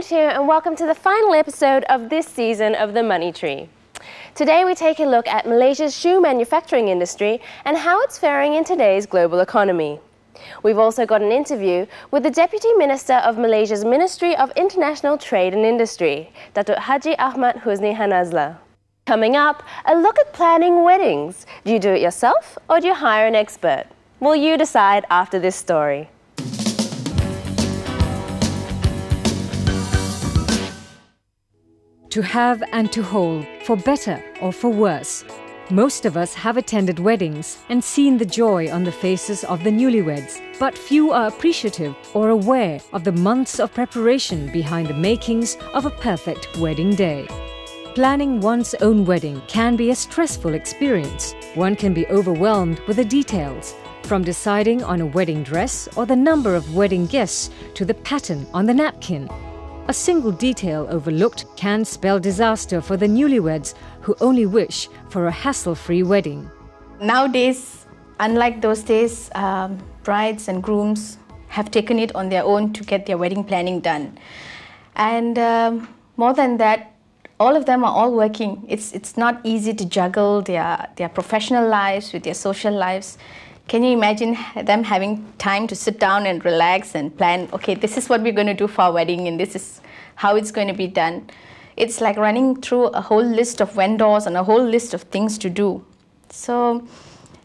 Sunita here, and welcome to the final episode of this season of The Money Tree. Today we take a look at Malaysia's shoe manufacturing industry and how it's faring in today's global economy. We've also got an interview with the Deputy Minister of Malaysia's Ministry of International Trade and Industry, Datuk Haji Ahmad Husni Hanazla. Coming up, a look at planning weddings. Do you do it yourself or do you hire an expert? Will you decide after this story? To have and to hold, for better or for worse. Most of us have attended weddings and seen the joy on the faces of the newlyweds, but few are appreciative or aware of the months of preparation behind the makings of a perfect wedding day. Planning one's own wedding can be a stressful experience. One can be overwhelmed with the details, from deciding on a wedding dress or the number of wedding guests to the pattern on the napkin. A single detail overlooked can spell disaster for the newlyweds who only wish for a hassle-free wedding. Nowadays, unlike those days, brides and grooms have taken it on their own to get their wedding planning done. And more than that, all of them are all working. It's not easy to juggle their professional lives with their social lives. Can you imagine them having time to sit down and relax and plan, okay, this is what we're going to do for our wedding and this is how it's going to be done. It's like running through a whole list of vendors and a whole list of things to do. So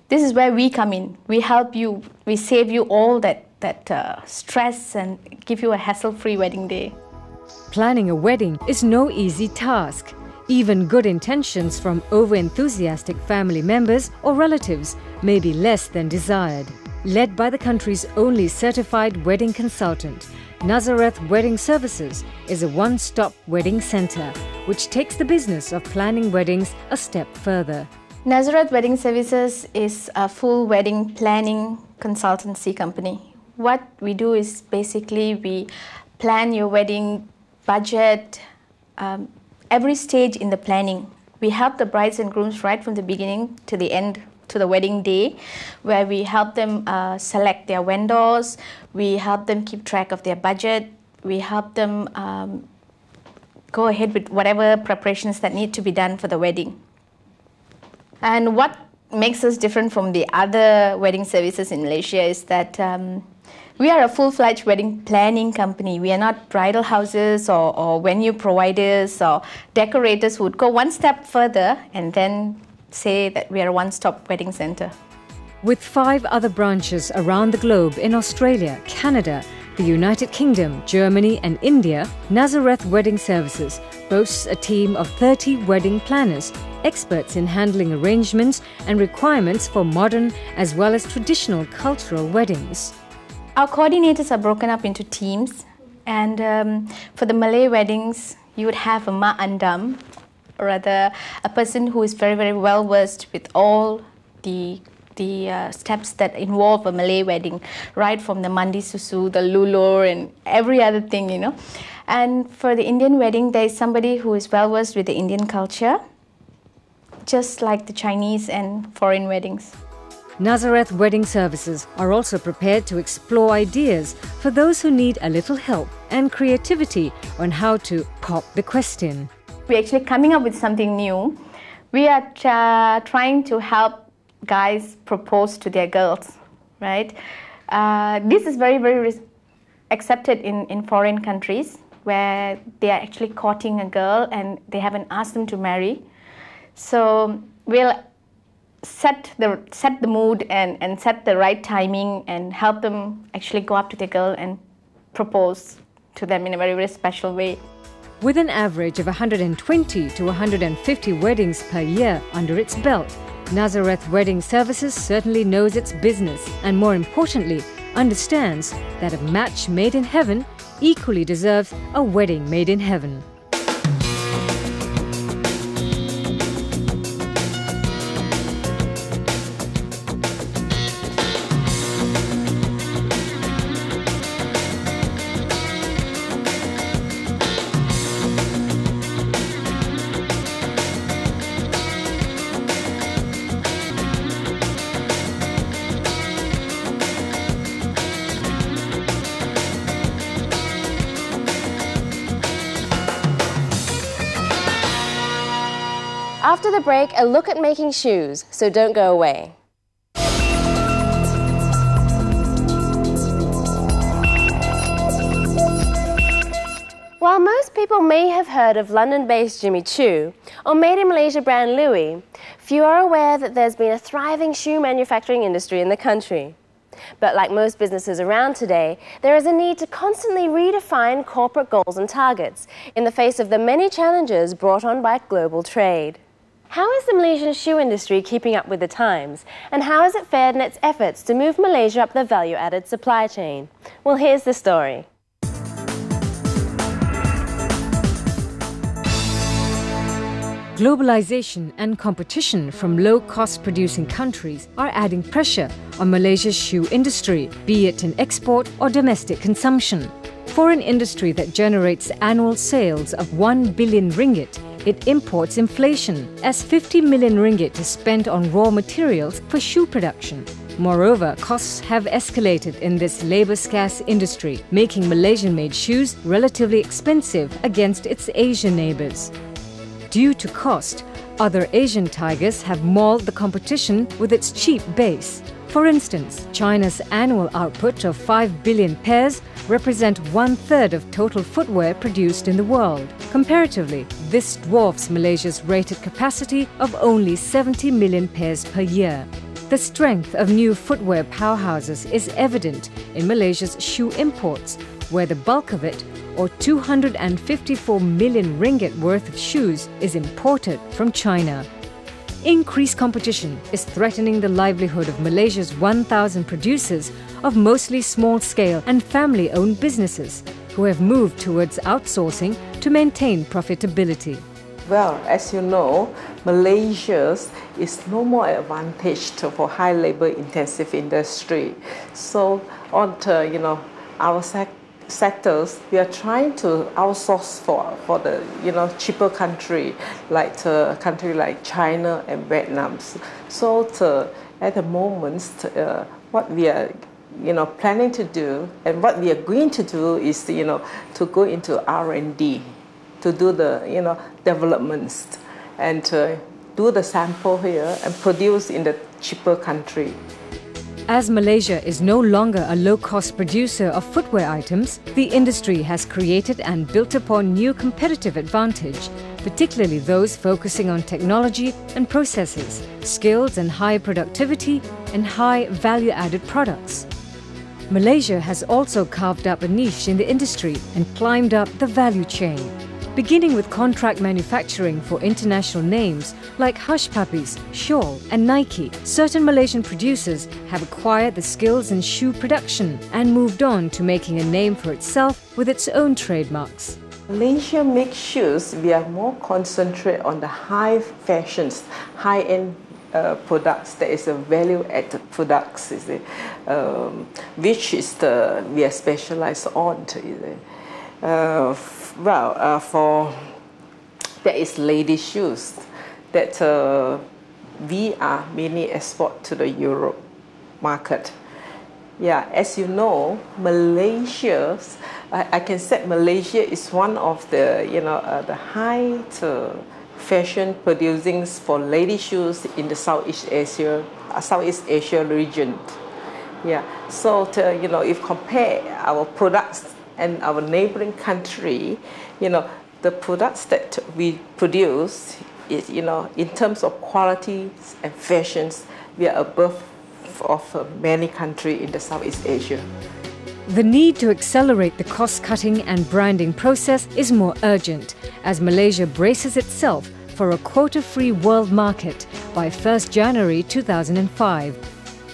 this is where we come in. We help you, we save you all that stress and give you a hassle-free wedding day. Planning a wedding is no easy task. Even good intentions from over-enthusiastic family members or relatives may be less than desired. Led by the country's only certified wedding consultant, Nazareth Wedding Services is a one-stop wedding centre which takes the business of planning weddings a step further. Nazareth Wedding Services is a full wedding planning consultancy company. What we do is basically we plan your wedding budget, every stage in the planning. We help the brides and grooms right from the beginning to the end, to the wedding day, where we help them select their vendors, we help them keep track of their budget, we help them go ahead with whatever preparations that need to be done for the wedding. And what makes us different from the other wedding services in Malaysia is that we are a full-fledged wedding planning company. We are not bridal houses or venue providers or decorators who would go one step further and then say that we are a one-stop wedding centre. With 5 other branches around the globe in Australia, Canada, the United Kingdom, Germany and India, Nazareth Wedding Services boasts a team of 30 wedding planners, experts in handling arrangements and requirements for modern as well as traditional cultural weddings. Our coordinators are broken up into teams, and for the Malay weddings, you would have a ma andam, or rather a person who is very, very well versed with all the steps that involve a Malay wedding, right from the mandi susu, the lulur, and every other thing, you know. And for the Indian wedding, there is somebody who is well versed with the Indian culture, just like the Chinese and foreign weddings. Nazareth Wedding Services are also prepared to explore ideas for those who need a little help and creativity on how to pop the question. We're actually coming up with something new. We are trying to help guys propose to their girls, right? This is very, very accepted in foreign countries where they are actually courting a girl and they haven't asked them to marry. So we'll set the mood and set the right timing and help them actually go up to the girl and propose to them in a very, very special way. With an average of 120 to 150 weddings per year under its belt, Nazareth Wedding Services certainly knows its business and, more importantly, understands that a match made in heaven equally deserves a wedding made in heaven. After the break, a look at making shoes, so don't go away. While most people may have heard of London-based Jimmy Choo or Made in Malaysia brand Louis, few are aware that there's been a thriving shoe manufacturing industry in the country. But like most businesses around today, there is a need to constantly redefine corporate goals and targets in the face of the many challenges brought on by global trade. How is the Malaysian shoe industry keeping up with the times? And how has it fared in its efforts to move Malaysia up the value-added supply chain? Well, here's the story. Globalization and competition from low-cost producing countries are adding pressure on Malaysia's shoe industry, be it in export or domestic consumption. For an industry that generates annual sales of 1 billion ringgit, it imports inflation, as 50 million ringgit is spent on raw materials for shoe production. Moreover, costs have escalated in this labour-scarce industry, making Malaysian-made shoes relatively expensive against its Asian neighbours. Due to cost, other Asian tigers have mauled the competition with its cheap base. For instance, China's annual output of 5 billion pairs represent 1/3 of total footwear produced in the world. Comparatively, this dwarfs Malaysia's rated capacity of only 70 million pairs per year. The strength of new footwear powerhouses is evident in Malaysia's shoe imports, where the bulk of it, or 254 million ringgit worth of shoes, is imported from China. Increased competition is threatening the livelihood of Malaysia's 1,000 producers of mostly small-scale and family-owned businesses who have moved towards outsourcing to maintain profitability. Well, as you know, Malaysia is no more advantaged for high labor-intensive industry. So, on to, our sectors, we are trying to outsource for the cheaper country like China and Vietnam. So at the moment, what we are planning to do and what we are going to do is to go into R&D, to do the developments and to do the sample here and produce in the cheaper country. As Malaysia is no longer a low-cost producer of footwear items, the industry has created and built upon new competitive advantage, particularly those focusing on technology and processes, skills and high productivity, and high value-added products. Malaysia has also carved up a niche in the industry and climbed up the value chain. Beginning with contract manufacturing for international names like Hush Puppies, Shawl and Nike, certain Malaysian producers have acquired the skills in shoe production and moved on to making a name for itself with its own trademarks. Malaysia makes shoes, we are more concentrated on the high fashions, high-end products, that is a value-added products, which is we are specialized on. For there is lady shoes that we are mainly export to the Europe market. Yeah, as you know, Malaysia, I can say Malaysia is one of the the high fashion producing for lady shoes in the Southeast Asia region. Yeah, so if compare our products and our neighboring country, the products that we produce is, in terms of quality and fashions, we are above of many countries in the Southeast Asia. The need to accelerate the cost-cutting and branding process is more urgent as Malaysia braces itself for a quota-free world market by 1st January 2005.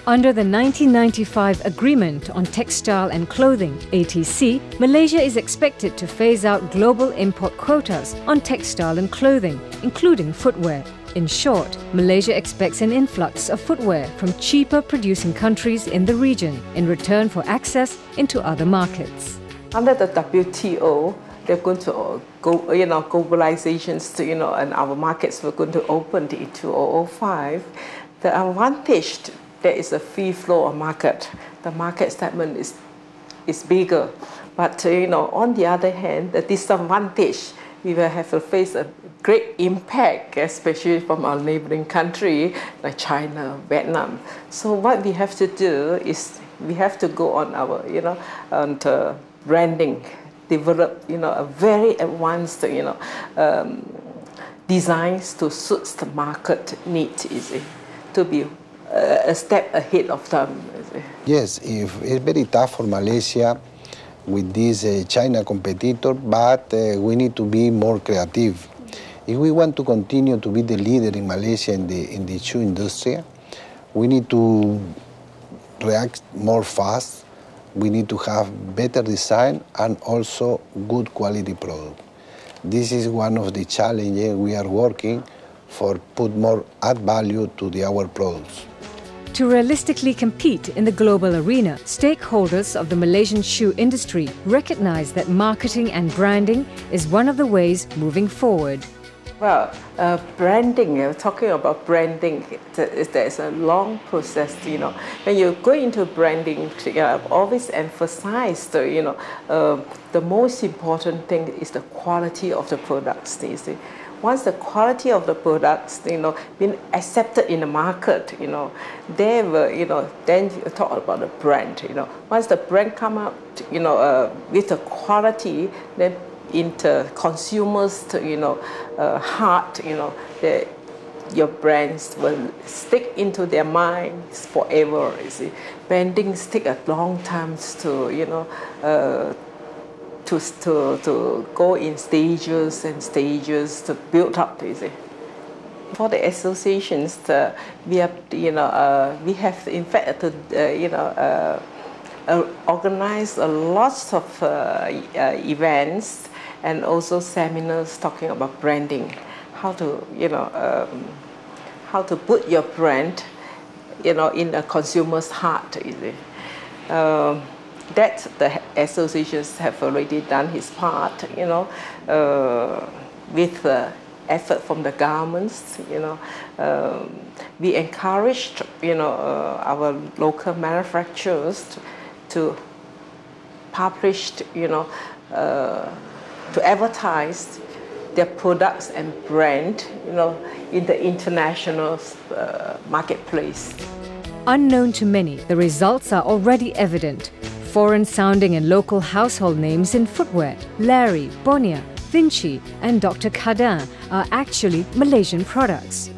Under the 1995 Agreement on Textile and Clothing, ATC, Malaysia is expected to phase out global import quotas on textile and clothing, including footwear. In short, Malaysia expects an influx of footwear from cheaper producing countries in the region in return for access into other markets. Under the WTO, they're going to go, globalizations, and our markets were going to open in 2005. The advantage, there is a free flow of market. The market segment is bigger. But on the other hand, the disadvantage we will have to face a great impact, especially from our neighboring country like China, Vietnam. So what we have to do is we have to go on our, on branding, develop, a very advanced, designs to suit the market need, to be a step ahead of them. Yes, it's very tough for Malaysia with this China competitor, but we need to be more creative. If we want to continue to be the leader in Malaysia in the shoe industry, we need to react more fast. We need to have better design and also good quality product. This is one of the challenges we are working for, put more add value to our products. To realistically compete in the global arena, stakeholders of the Malaysian shoe industry recognize that marketing and branding is one of the ways moving forward. Well, branding, talking about branding, there's a long process, When you go into branding, I've always emphasized, the most important thing is the quality of the products, you see. Once the quality of the products, been accepted in the market, they will, then you talk about the brand, Once the brand come out, with the quality, then into consumers, heart, your brands will stick into their minds forever. You see, brandings take a long time to, to go in stages and stages to build up. You see. For the associations, we have, we have in fact organized a lot of events and also seminars talking about branding, how to, how to put your brand, in a consumer's heart. That the associations have already done his part, with effort from the governments. We encouraged, our local manufacturers to publish, to advertise their products and brand, in the international marketplace. Unknown to many, the results are already evident. Foreign-sounding and local household names in footwear, Larry, Bonia, Vinci and Dr. Kadar are actually Malaysian products.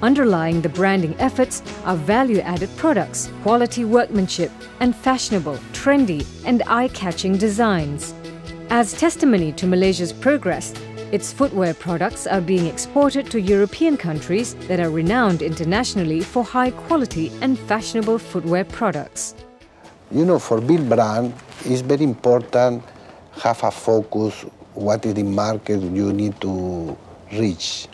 Underlying the branding efforts are value-added products, quality workmanship and fashionable, trendy and eye-catching designs. As testimony to Malaysia's progress, its footwear products are being exported to European countries that are renowned internationally for high-quality and fashionable footwear products. For build brand, it's very important have a focus what is the market you need to reach.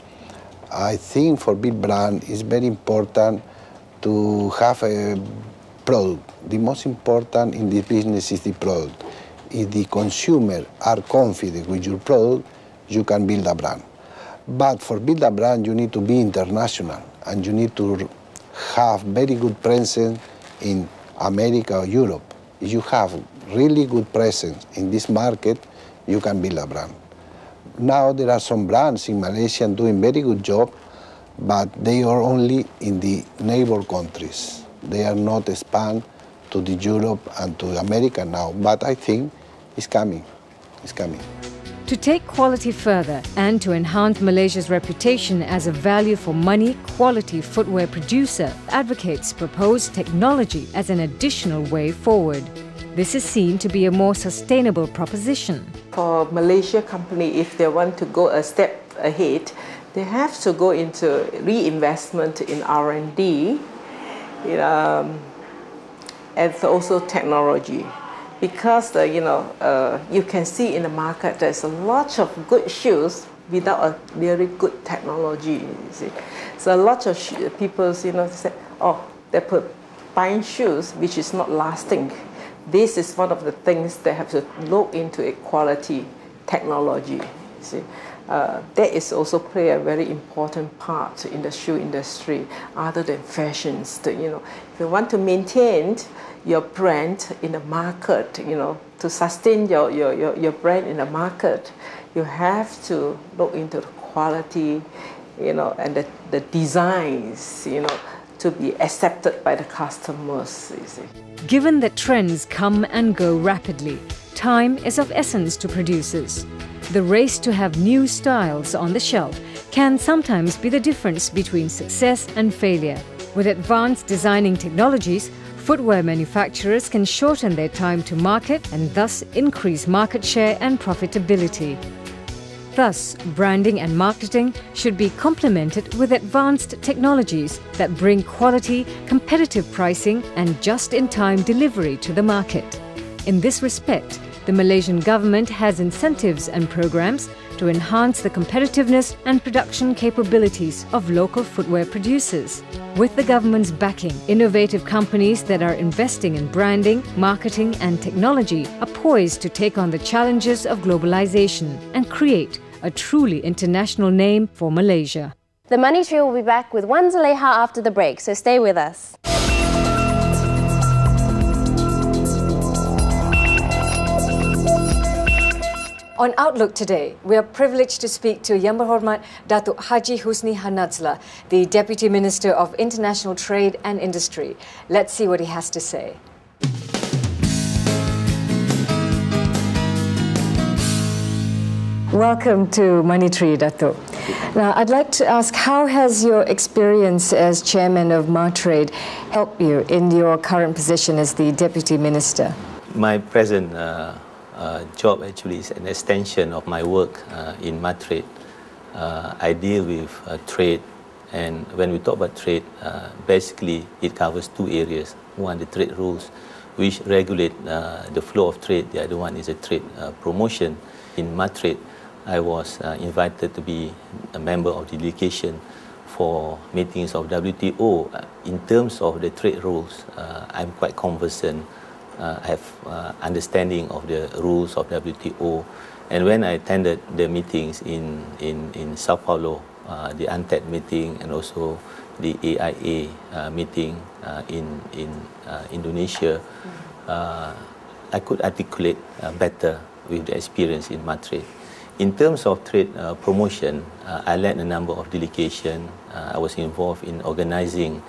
I think for build brand, it's very important to have a product. The most important in the business is the product. If the consumer are confident with your product, you can build a brand. But for build a brand, you need to be international and you need to have very good presence in America or Europe. If you have really good presence in this market, you can build a brand. Now there are some brands in Malaysia doing very good job, but they are only in the neighbor countries. They are not expand to the Europe and to America now, but I think it's coming. It's coming. To take quality further and to enhance Malaysia's reputation as a value-for-money, quality footwear producer, advocates propose technology as an additional way forward. This is seen to be a more sustainable proposition. For Malaysia company, if they want to go a step ahead, they have to go into reinvestment in R&D, and also technology. Because you can see in the market there's a lot of good shoes without a very good technology. You see, so a lot of people say, oh, they put buying shoes which is not lasting. This is one of the things they have to look into a quality technology. You see, that is also play a very important part in the shoe industry, other than fashions. If you want to maintain your brand in the market, to sustain your brand in the market, you have to look into the quality, and the designs, to be accepted by the customers, you see. Given that trends come and go rapidly, time is of essence to producers. The race to have new styles on the shelf can sometimes be the difference between success and failure. With advanced designing technologies, footwear manufacturers can shorten their time to market and thus increase market share and profitability. Thus, branding and marketing should be complemented with advanced technologies that bring quality, competitive pricing and just-in-time delivery to the market. In this respect, the Malaysian government has incentives and programs to enhance the competitiveness and production capabilities of local footwear producers. With the government's backing, innovative companies that are investing in branding, marketing and technology are poised to take on the challenges of globalization and create a truly international name for Malaysia. The Money Tree will be back with Wan Zaleha after the break, so stay with us. On Outlook today, we are privileged to speak to Yang Berhormat Datuk Haji Husni Hanadslah, the Deputy Minister of International Trade and Industry. Let's see what he has to say. Welcome to Money Tree, Datuk. Now, I'd like to ask, how has your experience as Chairman of MarTrade helped you in your current position as the Deputy Minister? My present job actually is an extension of my work in MarTrade. I deal with trade, and when we talk about trade, basically it covers two areas. One, the trade rules, which regulate the flow of trade. The other one is a trade promotion. In MarTrade, I was invited to be a member of the delegation for meetings of WTO. In terms of the trade rules, I'm quite conversant. I have understanding of the rules of WTO, and when I attended the meetings in Sao Paulo, the UNTAD meeting and also the AIA meeting in Indonesia, I could articulate better with the experience in MarTrade. In terms of trade promotion, I led a number of delegations. I was involved in organizing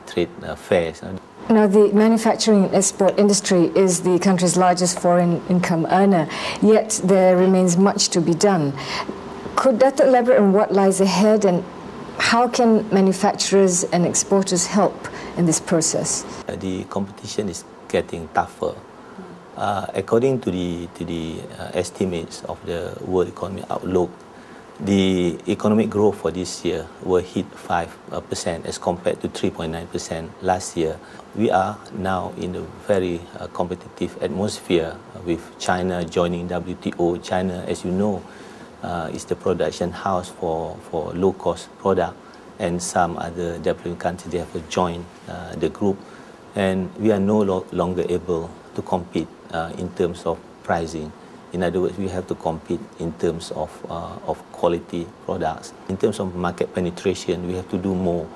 trade fairs. Now, the manufacturing and export industry is the country's largest foreign income earner, yet there remains much to be done. Could that elaborate on what lies ahead and how can manufacturers and exporters help in this process? The competition is getting tougher. According to the estimates of the World Economic Outlook, the economic growth for this year will hit 5% as compared to 3.9% last year. We are now in a very competitive atmosphere with China joining WTO. China, as you know, is the production house for low-cost product, and some other developing countries, they have joined the group, and we are no longer able to compete in terms of pricing. In other words, we have to compete in terms of quality products. In terms of market penetration, we have to do more.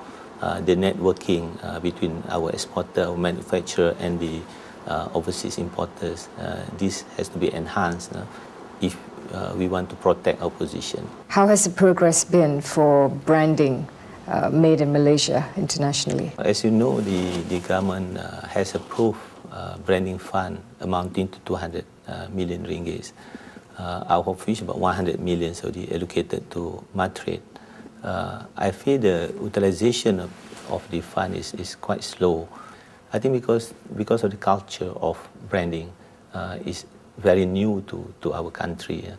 The networking between our exporter, our manufacturer, and the overseas importers, this has to be enhanced if we want to protect our position. How has the progress been for branding made in Malaysia internationally? As you know, the government has approved branding fund amounting to 200 million ringgit, out of which about 100 million so they allocated to MarTrade. I feel the utilization of the fund is quite slow. I think because of the culture of branding is very new to our country.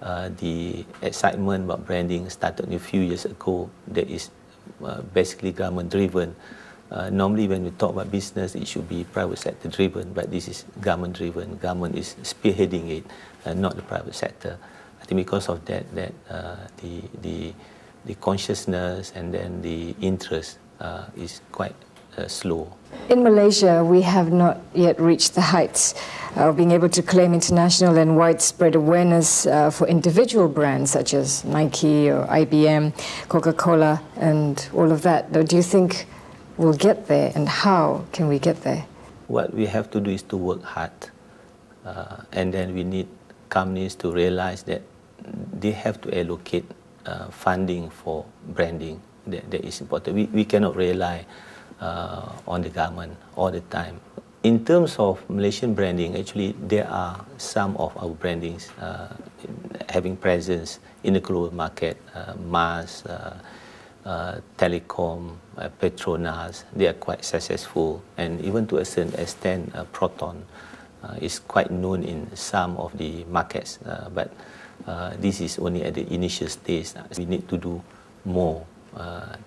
The excitement about branding started a few years ago. That is basically government driven. Normally when we talk about business, it should be private sector driven, but this is government driven. Government is spearheading it, not the private sector. I think because of that, the consciousness and then the interest is quite slow. In Malaysia, we have not yet reached the heights of being able to claim international and widespread awareness for individual brands such as Nike or IBM, Coca-Cola, and all of that. Do you think we'll get there, and how can we get there? What we have to do is to work hard, and then we need companies to realize that they have to allocate funding for branding. That is important. We cannot rely on the government all the time. In terms of Malaysian branding, actually there are some of our brandings having presence in the global market. Mars, Telecom, Petronas, they are quite successful, and even to a certain extent Proton is quite known in some of the markets, but this is only at the initial stage. We need to do more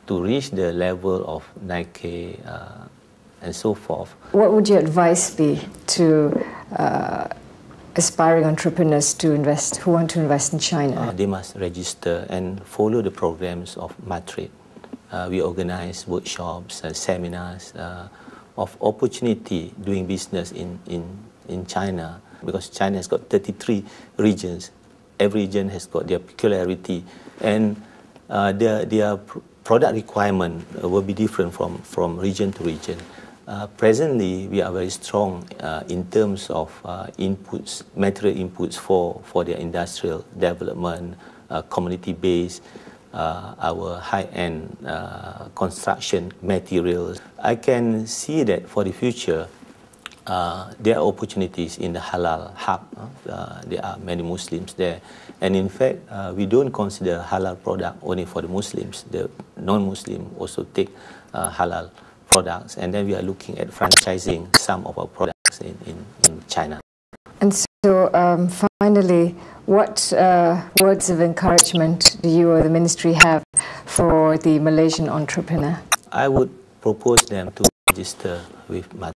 to reach the level of Nike and so forth. What would your advice be to aspiring entrepreneurs to invest, who want to invest in China? They must register and follow the programs of Matrade. We organize workshops and seminars of opportunity doing business in China, because China has got 33 regions. Every region has got their peculiarity, and their product requirement will be different from region to region. Presently, we are very strong in terms of inputs, material inputs for their industrial development, community-based, our high-end construction materials. I can see that for the future, there are opportunities in the halal hub. There are many Muslims there, and in fact, we don't consider halal product only for the Muslims. The non-Muslim also take halal products, and then we are looking at franchising some of our products in China. And so, finally, what words of encouragement do you or the ministry have for the Malaysian entrepreneur? I would propose them to register with Matrade.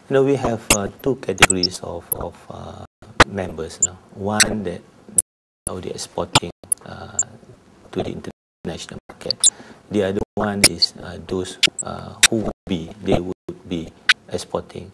We have two categories of members. One that are already exporting to the international market. The other one is those who would be exporting